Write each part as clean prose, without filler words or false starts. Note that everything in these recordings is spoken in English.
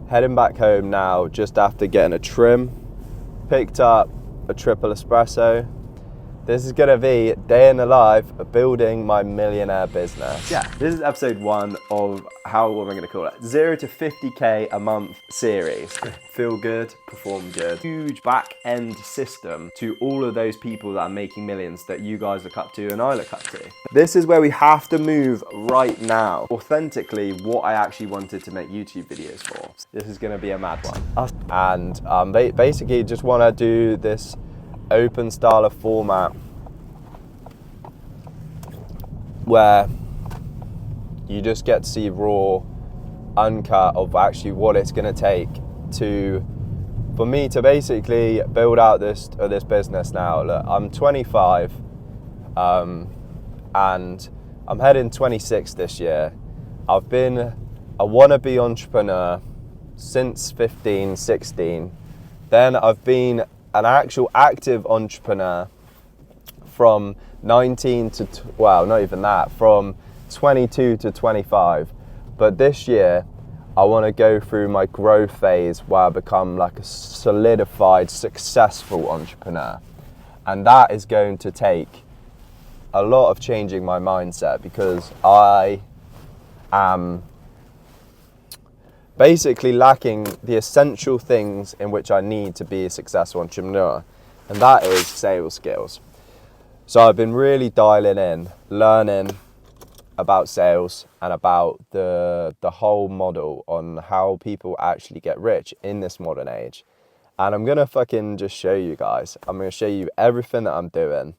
Heading back home now just after getting a trim. Picked up a triple espresso. This is gonna be day in the life of building my millionaire business. Yeah, this is episode 1 of what am I gonna call it? 0 to 50K a month series. Feel good, perform good. Huge back end system to all of those people that are making millions that you guys look up to and I look up to. This is where we have to move right now. Authentically, what I actually wanted to make YouTube videos for. This is gonna be a mad one. And basically just wanna do this open style of format where you just get to see raw, uncut of actually what it's going to take for me to basically build out this business now. Look, I'm 25 and I'm heading 26 this year. I've been a wannabe entrepreneur since 15, 16. Then I've been an actual active entrepreneur from 19 to, not even that, from 22 to 25. But this year, I want to go through my growth phase where I become like a solidified, successful entrepreneur. And that is going to take a lot of changing my mindset because I am basically lacking the essential things in which I need to be a successful entrepreneur, and that is sales skills. So I've been really dialing in, learning about sales and about the whole model on how people actually get rich in this modern age. And I'm gonna fucking just show you guys. I'm gonna show you everything that I'm doing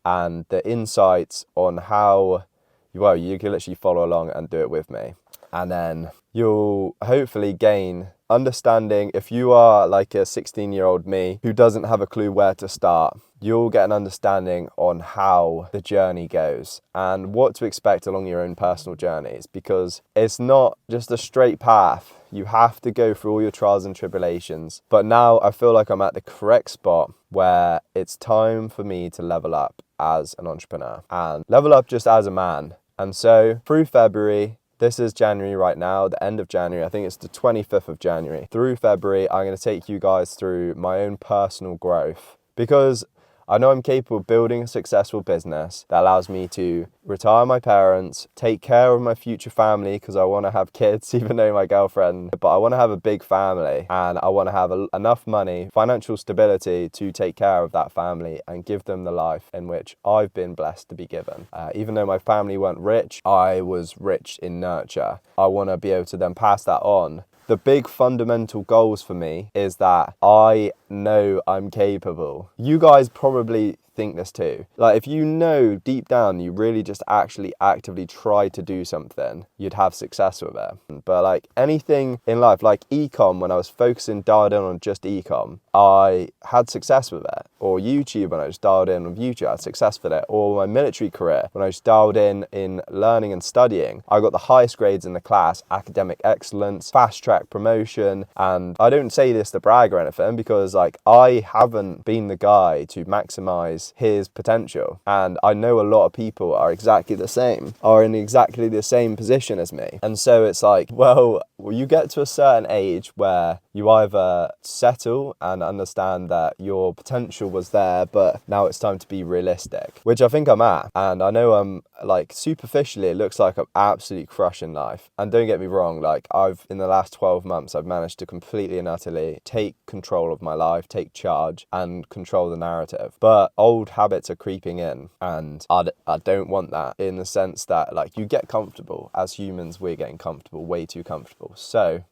and the insights on how, you can literally follow along and do it with me. And then you'll hopefully gain understanding. If you are like a 16-year-old me who doesn't have a clue where to start, you'll get an understanding on how the journey goes and what to expect along your own personal journeys, because it's not just a straight path. You have to go through all your trials and tribulations. But now I feel like I'm at the correct spot where it's time for me to level up as an entrepreneur and level up just as a man. And so through February, this is January right now, the end of January. I think it's the 25th of January. Through February, I'm going to take you guys through my own personal growth because I know I'm capable of building a successful business that allows me to retire my parents, take care of my future family because I want to have kids, even though my girlfriend, but I want to have a big family and I want to have enough money, financial stability to take care of that family and give them the life in which I've been blessed to be given. Even though my family weren't rich, I was rich in nurture. I want to be able to then pass that on. The big fundamental goals for me is that I know I'm capable. You guys probably think this too. Like if you know deep down you really just actually actively try to do something, you'd have success with it. But like anything in life, like ecom, when I was focusing dialed in on just ecom, I had success with it. Or YouTube, when I just dialed in with YouTube, I had success with it. Or my military career, when I just dialed in learning and studying, I got the highest grades in the class, academic excellence, fast track promotion. And I don't say this to brag or anything because like I haven't been the guy to maximize his potential, and I know a lot of people are exactly the same, are in exactly the same position as me. And so it's like, well, you get to a certain age where you either settle and understand that your potential was there, but now it's time to be realistic, which I think I'm at. And I know I'm like superficially, it looks like I'm absolutely crushing life. And don't get me wrong, like in the last 12 months, I've managed to completely and utterly take control of my life, take charge and control the narrative. But old habits are creeping in and I don't want that, in the sense that like you get comfortable. As humans, we're getting comfortable, way too comfortable. So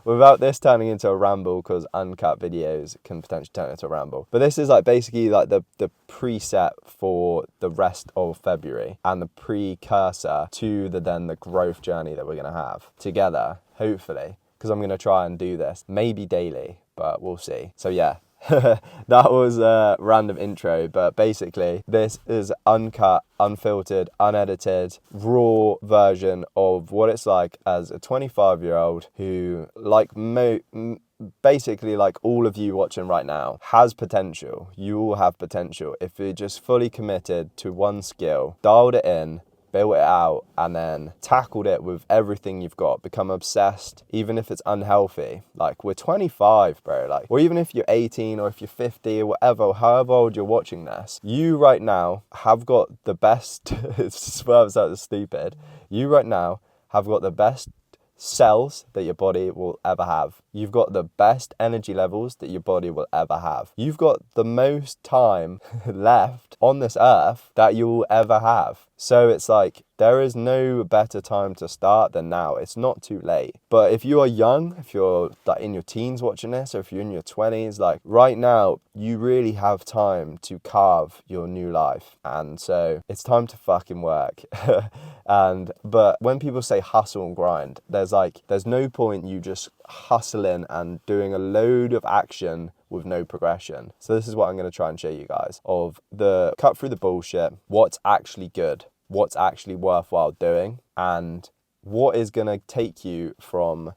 without this turning into a ramble, because uncut videos can potentially turn into a ramble, but this is like basically like the preset for the rest of February and the precursor to the growth journey that we're going to have together, hopefully, because I'm going to try and do this maybe daily, but we'll see. So yeah, that was a random intro, but basically this is uncut, unfiltered, unedited, raw version of what it's like as a 25-year-old who, like basically like all of you watching right now, has potential. You all have potential if you're just fully committed to one skill, dialed it in, built it out, and then tackled it with everything you've got, become obsessed, even if it's unhealthy. Like, we're 25, bro, like, or even if you're 18 or if you're 50 or whatever, however old you're watching this, you right now have got the best, it swerves out as stupid, you right now have got the best cells that your body will ever have. You've got the best energy levels that your body will ever have. You've got the most time left on this earth that you will ever have. So it's like, there is no better time to start than now. It's not too late. But if you are young, if you're like in your teens watching this, or if you're in your 20s, like right now, you really have time to carve your new life. And so it's time to fucking work. But when people say hustle and grind, there's no point you just hustling and doing a load of action with no progression. So this is what I'm going to try and show you guys, of the cut through the bullshit, what's actually good, what's actually worthwhile doing, and what is going to take you from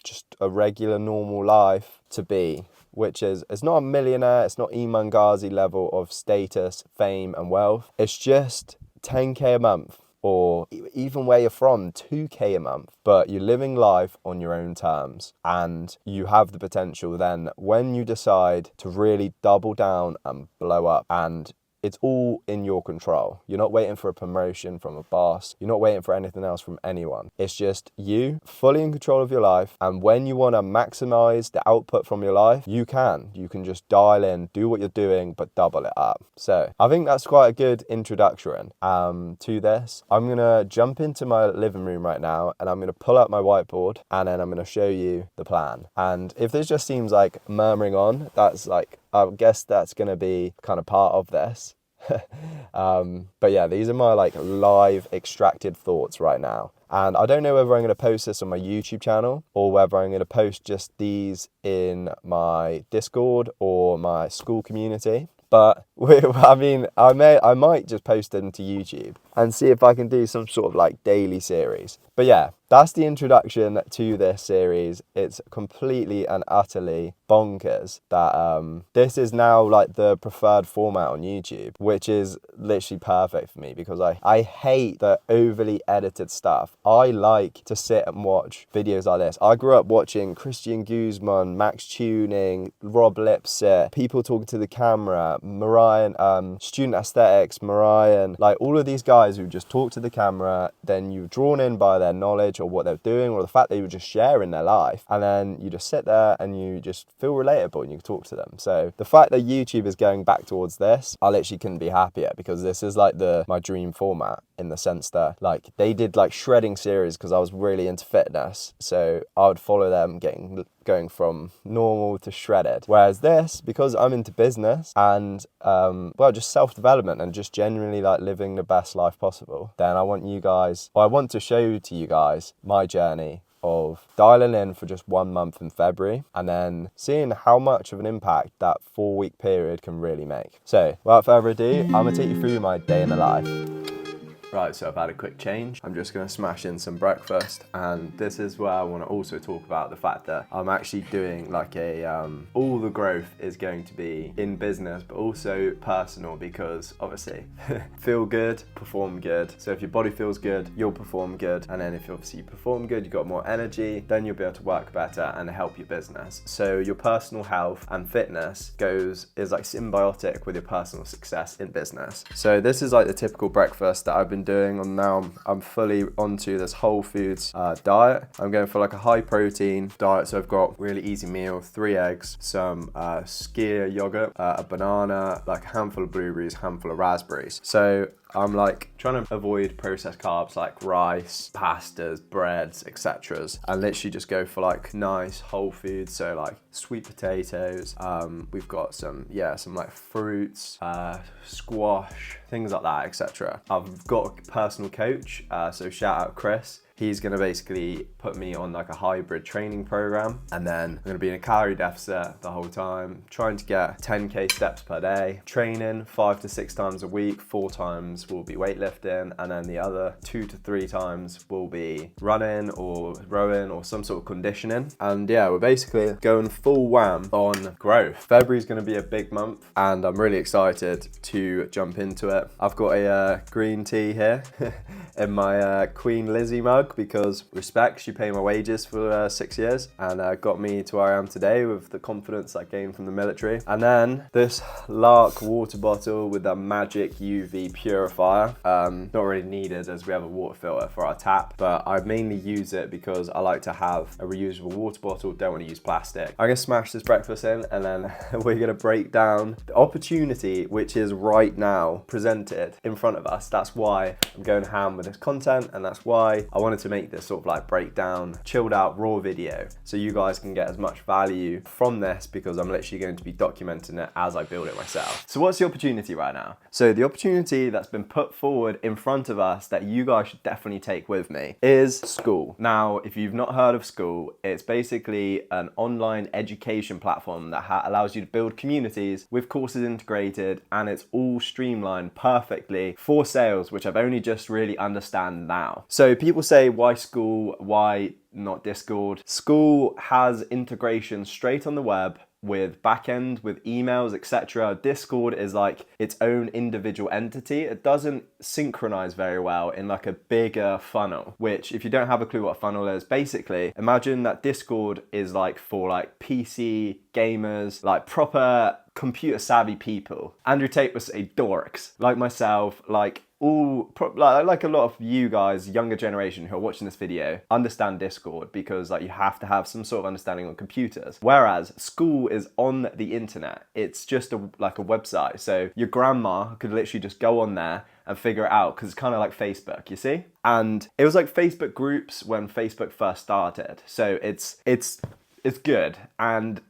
just a regular normal life to be, which is, it's not a millionaire, it's not Iman Ghazi level of status, fame and wealth. It's just 10k a month, or even where you're from, 2k a month, but you're living life on your own terms, and you have the potential then, when you decide to really double down and blow up, and it's all in your control. You're not waiting for a promotion from a boss. You're not waiting for anything else from anyone. It's just you fully in control of your life. And when you want to maximize the output from your life, you can just dial in, do what you're doing, but double it up. So I think that's quite a good introduction to this. I'm going to jump into my living room right now, and I'm going to pull out my whiteboard, and then I'm going to show you the plan. And if this just seems like murmuring on, that's like, I guess that's going to be kind of part of this. But yeah, these are my like live extracted thoughts right now. And I don't know whether I'm going to post this on my YouTube channel, or whether I'm going to post just these in my Discord or my Skool community. But I mean, I might just post them to YouTube and see if I can do some sort of like daily series. But yeah, that's the introduction to this series. It's completely and utterly bonkers that this is now like the preferred format on YouTube, which is literally perfect for me, because I hate the overly edited stuff. I like to sit and watch videos like this. I grew up watching Christian Guzman, Max Tuning, Rob Lipsit, people talking to the camera, Marion, Student Aesthetics, Marion, like all of these guys who just talk to the camera, then you're drawn in by their knowledge or what they're doing, or the fact that you were just sharing their life, and then you just sit there and you just feel relatable and you can talk to them. So the fact that YouTube is going back towards this, I literally couldn't be happier, because this is like my dream format, in the sense that like they did like shredding series, because I was really into fitness, so I would follow them going from normal to shredded. Whereas this, because I'm into business and just self-development and just genuinely like living the best life possible, then I want to show to you guys my journey of dialing in for just 1 month in February, and then seeing how much of an impact that 4-week period can really make. So without further ado, I'm gonna take you through my day in the life. Right, so I've had a quick change. I'm just gonna smash in some breakfast, and this is where I wanna also talk about the fact that I'm actually doing like all the growth is going to be in business, but also personal, because obviously feel good, perform good. So if your body feels good, you'll perform good. And then if obviously you perform good, you've got more energy, then you'll be able to work better and help your business. So your personal health and fitness is like symbiotic with your personal success in business. So this is like the typical breakfast that I've been doing, and now I'm fully onto this whole foods diet. I'm going for like a high protein diet, so I've got really easy meal, 3 eggs, some skyr yogurt, a banana, like a handful of blueberries, handful of raspberries. So I'm like trying to avoid processed carbs like rice, pastas, breads, etc. and literally just go for like nice whole foods, so like sweet potatoes, we've got some like fruits, squash, things like that, etc. I've got a personal coach, so shout out Chris. He's going to basically put me on like a hybrid training program, and then I'm going to be in a calorie deficit the whole time, trying to get 10k steps per day, training 5 to 6 times a week. 4 times will be weightlifting, and then the other 2 to 3 times will be running or rowing or some sort of conditioning. And yeah, we're basically going full wham on growth. February's going to be a big month, and I'm really excited to jump into it. I've got a green tea here in my Queen Lizzie mug, because respect, she paid my wages for 6 years and got me to where I am today with the confidence I gained from the military. And then this Lark water bottle with that magic UV purifier. Not really needed as we have a water filter for our tap, but I mainly use it because I like to have a reusable water bottle, don't want to use plastic. I'm gonna smash this breakfast in, and then we're gonna break down the opportunity which is right now presented in front of us. That's why I'm going ham with this content, and that's why I wanted to make this sort of like breakdown, chilled out, raw video, so you guys can get as much value from this, because I'm literally going to be documenting it as I build it myself. So what's the opportunity right now? So the opportunity that's been put forward in front of us that you guys should definitely take with me is Skool. Now, if you've not heard of Skool, it's basically an online education platform that allows you to build communities with courses integrated, and it's all streamlined perfectly for sales, which I've only just really understand now. So people say, why Skool? Why not Discord? Skool has integration straight on the web with backend, with emails, etc. Discord is like its own individual entity. It doesn't synchronize very well in like a bigger funnel, which, if you don't have a clue what a funnel is, basically imagine that Discord is like for like PC gamers, like proper computer savvy people. Andrew Tate would say dorks, like myself, like like a lot of you guys, younger generation who are watching this video, understand Discord, because like you have to have some sort of understanding on computers. Whereas Skool is on the internet. It's just like a website. So your grandma could literally just go on there and figure it out, because it's kind of like Facebook, you see? And it was like Facebook groups when Facebook first started. So it's good. And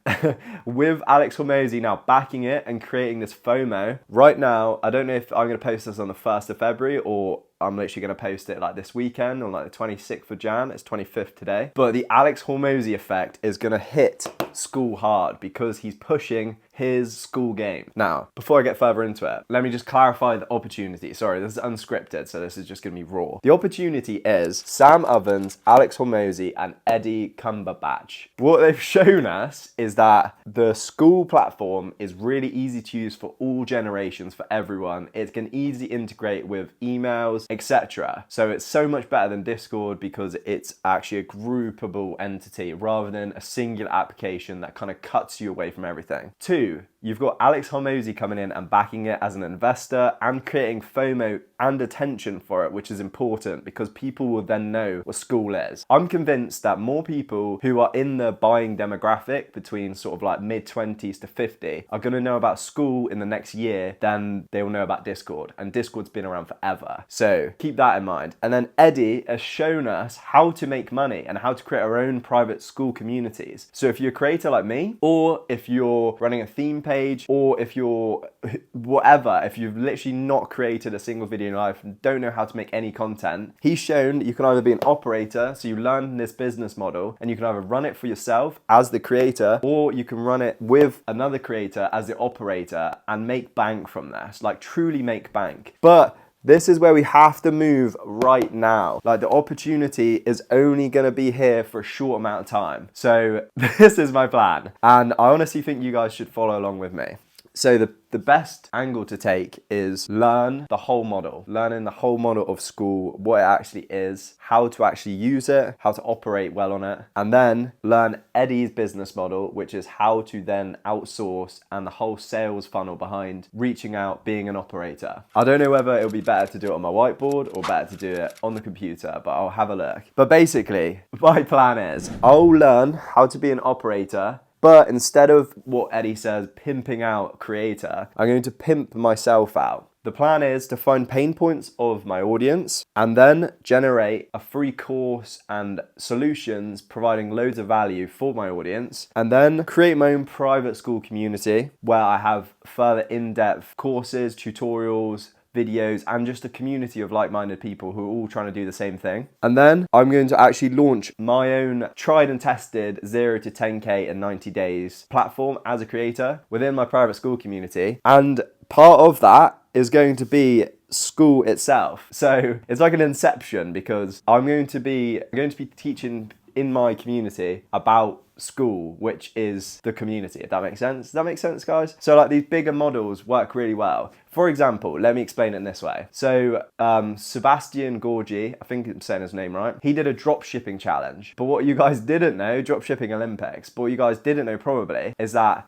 with Alex Hormozy now backing it and creating this FOMO, right now, I don't know if I'm going to post this on the 1st of February or I'm literally going to post it like this weekend on like the 26th of Jan. It's 25th today. But the Alex Hormozy effect is going to hit Skool hard, because he's pushing his Skool game. Now, before I get further into it, let me just clarify the opportunity. Sorry, this is unscripted, so this is just going to be raw. The opportunity is Sam Ovens, Alex Hormozy, and Eddie Cumberbatch. What they've shown us is that the Skool platform is really easy to use for all generations, for everyone. It can easily integrate with emails, etc. So it's so much better than Discord, because it's actually a groupable entity rather than a singular application that kind of cuts you away from everything. 2, you've got Alex Hormozy coming in and backing it as an investor and creating FOMO and attention for it, which is important, because people will then know what Skool is. I'm convinced that more people who are in the buying demographic between sort of like mid-20s to 50 are going to know about Skool in the next year than they will know about Discord. And Discord's been around forever. So keep that in mind. And then Eddie has shown us how to make money and how to create our own private Skool communities. So if you're a creator like me, or if you're running a theme page, or if you're whatever, if you've literally not created a single video in your life and don't know how to make any content, he's shown that you can either be an operator, so you learn this business model and you can either run it for yourself as the creator, or you can run it with another creator as the operator and make bank from this, like truly make bank. But this is where we have to move right now. Like, the opportunity is only going to be here for a short amount of time. So this is my plan. And I honestly think you guys should follow along with me. So the best angle to take is learning the whole model of Skool, what it actually is, how to actually use it, how to operate well on it, and then learn Eddie's business model, which is how to then outsource and the whole sales funnel behind reaching out, being an operator. I don't know whether it'll be better to do it on my whiteboard or better to do it on the computer, but I'll have a look. But basically, my plan is I'll learn how to be an operator, but instead of what Eddie says, pimping out creator, I'm going to pimp myself out. The plan is to find pain points of my audience and then generate a free course and solutions providing loads of value for my audience, and then create my own private Skool community where I have further in-depth courses, tutorials, videos, and just a community of like-minded people who are all trying to do the same thing. And then I'm going to actually launch my own tried and tested 0 to 10K in 90 days platform as a creator within my private Skool community. And part of that is going to be Skool itself. So it's like an inception, because I'm going to be teaching in my community about Skool, which is the community, if that makes sense. Does that make sense, guys? So like these bigger models work really well. For example, let me explain it in this way. So Sebastian Gorgi, I think I'm saying his name right, he did a drop shipping challenge. But what you guys didn't know, drop shipping Olympics, but what you guys didn't know probably is that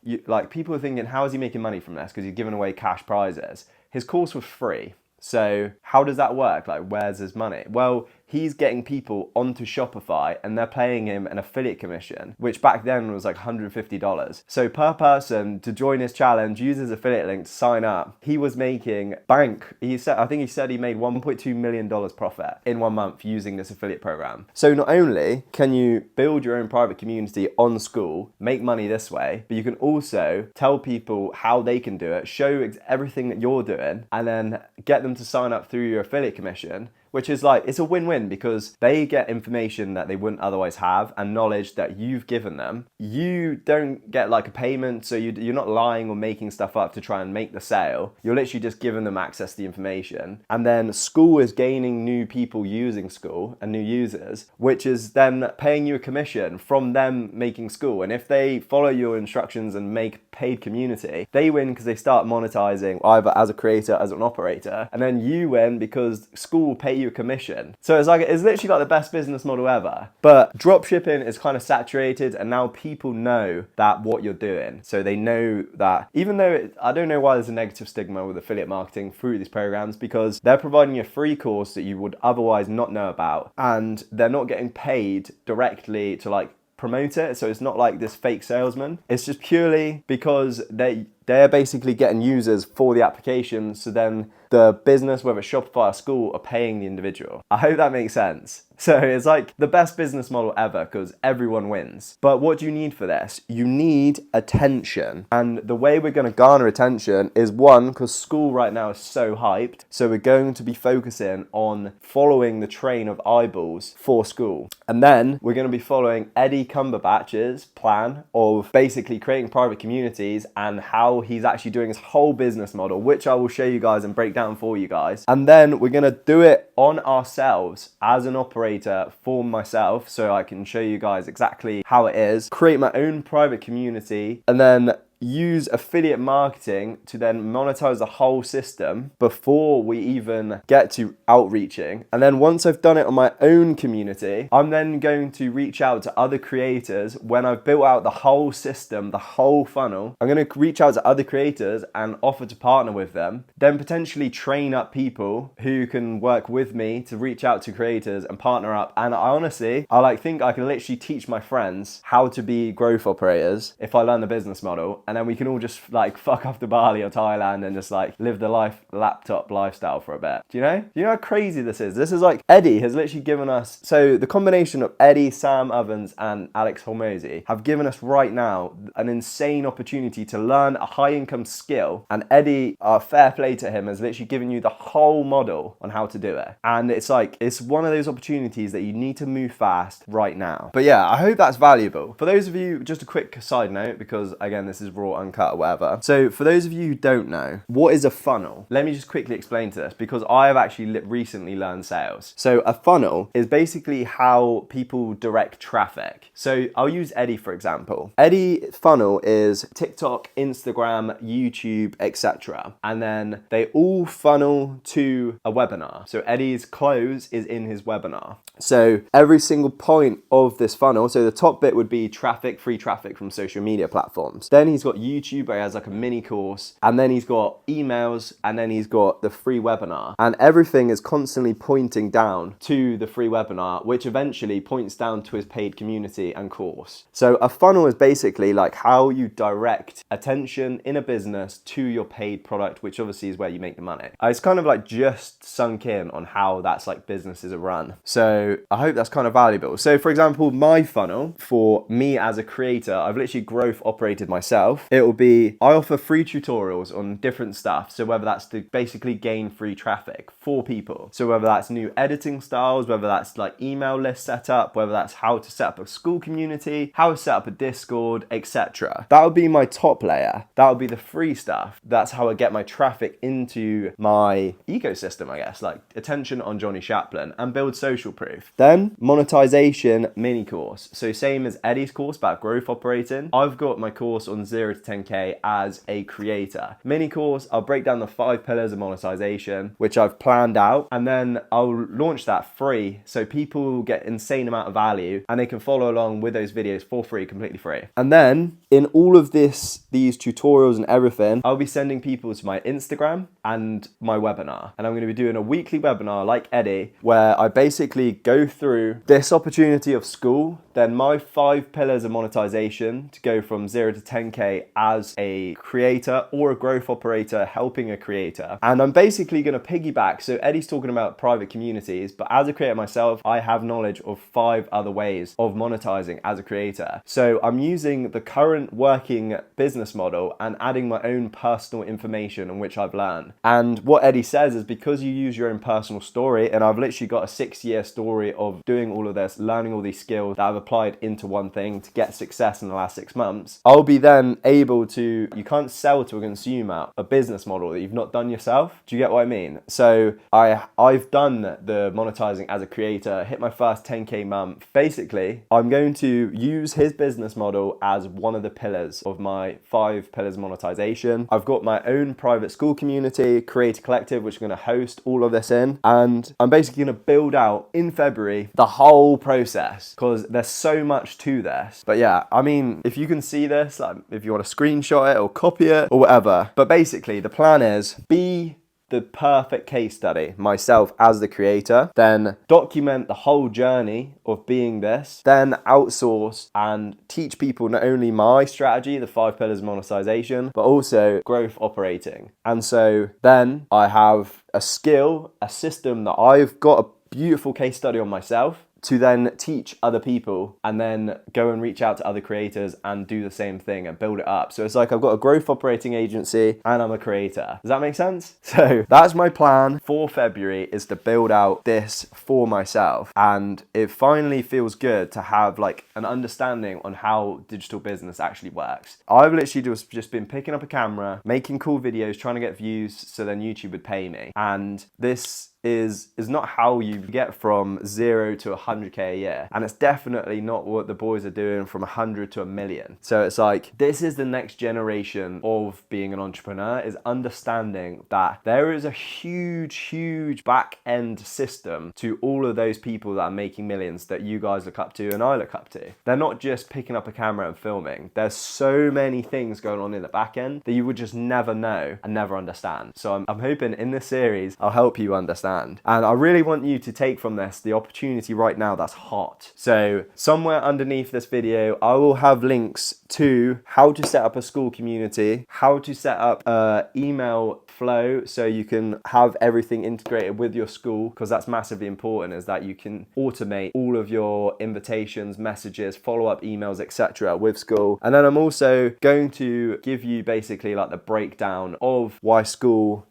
people are thinking, how is he making money from this? Because he's giving away cash prizes. His course was free. So how does that work? Like, where's his money? Well, he's getting people onto Shopify and they're paying him an affiliate commission, which back then was like $150. So per person to join his challenge, use his affiliate link to sign up, he was making bank. I think he said he made $1.2 million profit in 1 month using this affiliate program. So not only can you build your own private community on Skool, make money this way, but you can also tell people how they can do it, show everything that you're doing, and then get them to sign up through your affiliate commission, which is like, it's a win-win, because they get information that they wouldn't otherwise have and knowledge that you've given them. You don't get like a payment, so you're not lying or making stuff up to try and make the sale. You're literally just giving them access to the information. And then Skool is gaining new people using Skool and new users, which is then paying you a commission from them making Skool. And if they follow your instructions and make paid community, they win because they start monetizing either as a creator, as an operator, and then you win because Skool pay you a commission. So it's literally like the best business model ever. But drop shipping is kind of saturated, and now people know that what you're doing. So they know that, even though I don't know why there's a negative stigma with affiliate marketing through these programs, because they're providing you a free course that you would otherwise not know about, and they're not getting paid directly to like promote it. So it's not like this fake salesman. It's just purely because they're basically getting users for the application. So then the business, whether it's Shopify or Skool, are paying the individual. I hope that makes sense. So it's like the best business model ever, because everyone wins. But what do you need for this? You need attention. And the way we're going to garner attention is, one, because Skool right now is so hyped. So we're going to be focusing on following the train of eyeballs for Skool. And then we're going to be following Eddie Cumberbatch's plan of basically creating private communities and how he's actually doing his whole business model, which I will show you guys and break down for you guys. And then we're going to do it on ourselves as an operator for myself, so I can show you guys exactly how it is, create my own private community, and then use affiliate marketing to then monetize the whole system before we even get to outreaching. And then once I've done it on my own community, I'm then going to reach out to other creators. When I've built out the whole system, the whole funnel, I'm going to reach out to other creators and offer to partner with them, then potentially train up people who can work with me to reach out to creators and partner up. And I think I can literally teach my friends how to be growth operators if I learn the business model. And then we can all just like fuck off to Bali or Thailand and just like live the laptop lifestyle for a bit. Do you know how crazy this is? This is like, Eddie has literally given us, so the combination of Eddie, Sam Ovens and Alex Hormozy have given us right now an insane opportunity to learn a high income skill. And Eddie, fair play to him, has literally given you the whole model on how to do it. And it's like, it's one of those opportunities that you need to move fast right now. But yeah, I hope that's valuable. For those of you, just a quick side note, because again, this is raw, uncut, or whatever. So for those of you who don't know, what is a funnel? Let me just quickly explain to this, because I have actually recently learned sales. So a funnel is basically how people direct traffic. So I'll use Eddie for example. Eddie funnel is TikTok, Instagram, YouTube, etc. And then they all funnel to a webinar. So Eddie's close is in his webinar. So every single point of this funnel, so the top bit would be traffic, free traffic from social media platforms. Then he's got YouTube where he has like a mini course, and then he's got emails, and then he's got the free webinar. And everything is constantly pointing down to the free webinar, which eventually points down to his paid community and course. So a funnel is basically like how you direct attention in a business to your paid product, which obviously is where you make the money. It's kind of like just sunk in on how that's like businesses are run. So I hope that's kind of valuable. So for example, my funnel for me as a creator, I've literally growth operated myself. myself, it will be, I offer free tutorials on different stuff. So whether that's to basically gain free traffic for people. So whether that's new editing styles, whether that's like email list setup, whether that's how to set up a Skool community, how to set up a Discord, etc. That would be my top layer. That would be the free stuff. That's how I get my traffic into my ecosystem, I guess, like attention on Jonny Shapland, and build social proof. Then monetization mini course. So same as Eddie's course about growth operating, I've got my course on 0 to 10K as a creator. Mini course, I'll break down the 5 pillars of monetization, which I've planned out, and then I'll launch that free so people get insane amount of value and they can follow along with those videos for free, completely free. And then in all of these tutorials and everything, I'll be sending people to my Instagram and my webinar. And I'm going to be doing a weekly webinar like Eddie, where I basically go through this opportunity of Skool, then my 5 pillars of monetization to go from 0 to 10K as a creator or a growth operator helping a creator. And I'm basically going to piggyback. So Eddie's talking about private communities, but as a creator myself, I have knowledge of 5 other ways of monetizing as a creator. So I'm using the current working business model and adding my own personal information on which I've learned. And what Eddie says is, because you use your own personal story, and I've literally got a 6-year story of doing all of this, learning all these skills that I've applied into one thing to get success in the last 6 months, I'll be then able to, you can't sell to a consumer a business model that you've not done yourself. Do you get what I mean? So I've done the monetizing as a creator, hit my first 10K month. Basically, I'm going to use his business model as one of the pillars of my 5 pillars of monetization. I've got my own private Skool community, Creator Collective, which I'm going to host all of this in. And I'm basically going to build out in February the whole process, because there's so much to this. But yeah, I mean, if you can see this, like if you want to screenshot it or copy it or whatever. But basically the plan is be the perfect case study, myself as the creator, then document the whole journey of being this, then outsource and teach people not only my strategy, the 5 pillars of monetization, but also growth operating. And so then I have a skill, a system that I've got a beautiful case study on myself to then teach other people, and then go and reach out to other creators and do the same thing and build it up. So it's like I've got a growth operating agency and I'm a creator. Does that make sense? So that's my plan for February, is to build out this for myself. And it finally feels good to have like an understanding on how digital business actually works. I've literally just been picking up a camera, making cool videos, trying to get views so then YouTube would pay me. And this is not how you get from 0 to 100K a year. And it's definitely not what the boys are doing from 100 to 1 million. So it's like, this is the next generation of being an entrepreneur, is understanding that there is a huge back end system to all of those people that are making millions that you guys look up to and I look up to. They're not just picking up a camera and filming. There's so many things going on in the back end that you would just never know and never understand. So I'm hoping in this series, I'll help you understand. And I really want you to take from this the opportunity right now that's hot. So somewhere underneath this video, I will have links to how to set up a Skool community, how to set up an email flow so you can have everything integrated with your Skool, because that's massively important, is that you can automate all of your invitations, messages, follow-up emails, etc. with Skool. And then I'm also going to give you basically like the breakdown of why Skool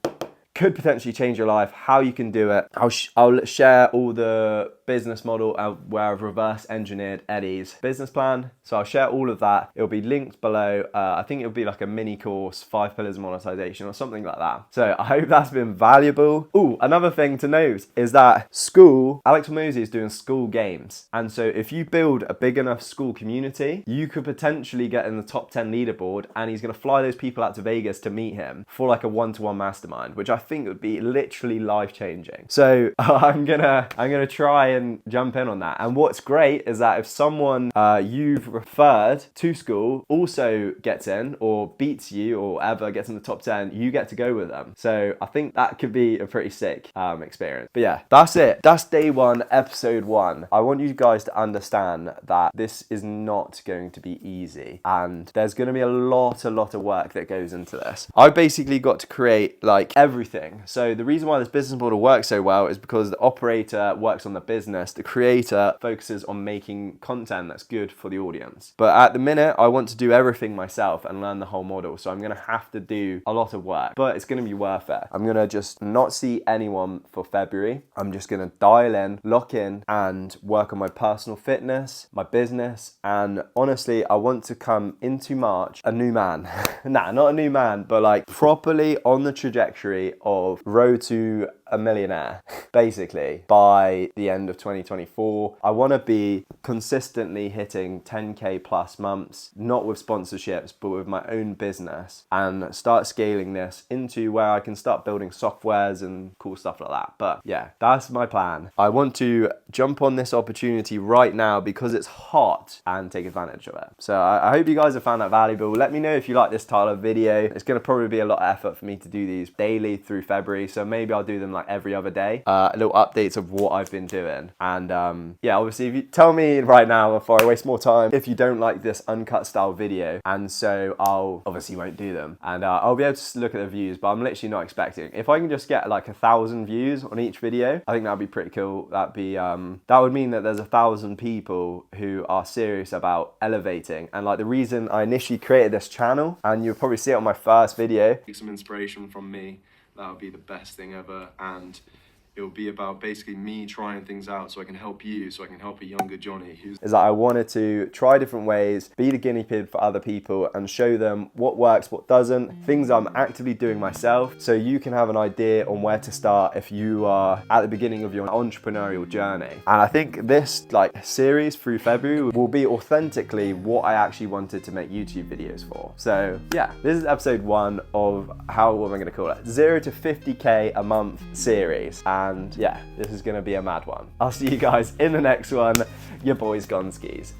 could potentially change your life, how you can do it. I'll share all the business model where I've reverse engineered Eddie's business plan. So I'll share all of that. It'll be linked below. I think it'll be like a mini course, 5 pillars of monetization or something like that. So I hope that's been valuable. Oh, another thing to note is that Skool, Alex Hormozi is doing Skool games. And so if you build a big enough Skool community, you could potentially get in the top 10 leaderboard, and he's going to fly those people out to Vegas to meet him for like a 1-to-1 mastermind, which I think would be literally life-changing. So I'm gonna try and jump in on that. And what's great is that if someone you've referred to Skool also gets in or beats you or ever gets in the top 10, you get to go with them. So I think that could be a pretty sick experience. But yeah, that's it. That's day 1, episode 1. I want you guys to understand that this is not going to be easy, and there's going to be a lot of work that goes into this. I basically got to create like everything. So the reason why this business model works so well is because the operator works on the business business, the creator focuses on making content that's good for the audience. But at the minute, I want to do everything myself and learn the whole model. So I'm going to have to do a lot of work, but it's going to be worth it. I'm going to just not see anyone for February. I'm just going to dial in, lock in, and work on my personal fitness, my business. And honestly, I want to come into March a new man. Nah, not a new man, but like properly on the trajectory of road to a millionaire, basically, by the end of 2024. I want to be consistently hitting 10K plus months, not with sponsorships, but with my own business, and start scaling this into where I can start building softwares and cool stuff like that. But yeah, that's my plan. I want to jump on this opportunity right now because it's hot and take advantage of it. So I hope you guys have found that valuable. Let me know if you like this style of video. It's going to probably be a lot of effort for me to do these daily through February, so maybe I'll do them like every other day, little updates of what I've been doing. And yeah, obviously, if you tell me right now before I waste more time if you don't like this uncut style video, and so I'll obviously won't do them, and I'll be able to look at the views, but I'm literally not expecting. If I can just get like 1,000 views on each video, I think that'd be pretty cool. That'd be that would mean that there's 1,000 people who are serious about elevating. And like the reason I initially created this channel, and you'll probably see it on my first video, some inspiration from me. That would be the best thing ever, and it will be about basically me trying things out so I can help you, so I can help a younger Jonny. Is that I wanted to try different ways, be the guinea pig for other people, and show them what works, what doesn't, things I'm actively doing myself, so you can have an idea on where to start if you are at the beginning of your entrepreneurial journey. And I think this like series through February will be authentically what I actually wanted to make YouTube videos for. So yeah, this is episode 1 of what am I going to call it? 0 to 50K a month series. And yeah, this is going to be a mad one. I'll see you guys in the next one. Your boy's gone skis.